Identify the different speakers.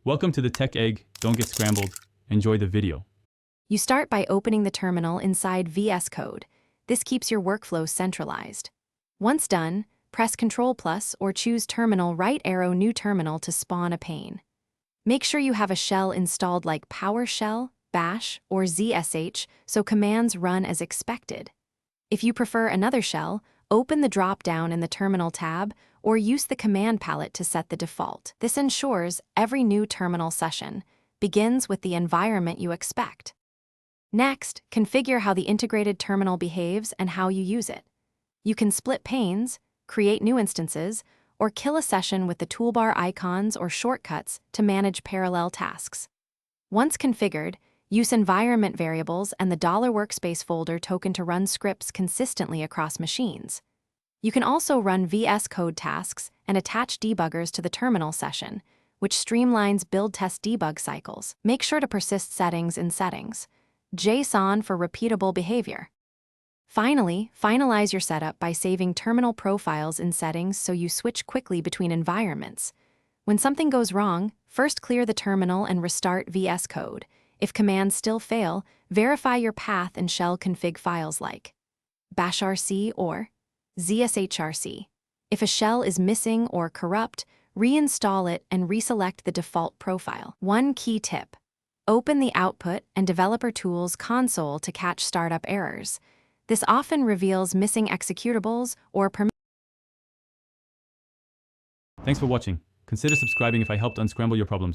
Speaker 1: Welcome to the Tech Egg. Don't get scrambled. Enjoy the video.
Speaker 2: You start by opening the terminal inside VS Code. This keeps your workflow centralized. Once done, press Ctrl+ or choose Terminal right arrow New Terminal to spawn a pane. Make sure you have a shell installed like PowerShell, Bash, or ZSH so commands run as expected. If you prefer another shell, open the drop-down in the Terminal tab or use the command palette to set the default. This ensures every new terminal session begins with the environment you expect. Next, configure how the integrated terminal behaves and how you use it. You can split panes, create new instances, or kill a session with the toolbar icons or shortcuts to manage parallel tasks. Once configured, use environment variables and the $workspace folder token to run scripts consistently across machines. You can also run VS Code tasks and attach debuggers to the terminal session, which streamlines build test debug cycles. Make sure to persist settings in Settings. JSON for repeatable behavior. Finally, finalize your setup by saving terminal profiles in Settings so you switch quickly between environments. When something goes wrong, first clear the terminal and restart VS Code. If commands still fail, verify your path and shell config files like bashrc or zshrc. If a shell is missing or corrupt, reinstall it and reselect the default profile. One key tip: open the Output and Developer Tools console to catch startup errors. This often reveals missing executables or permissions.
Speaker 1: Thanks for watching. Consider subscribing if I helped unscramble your problems.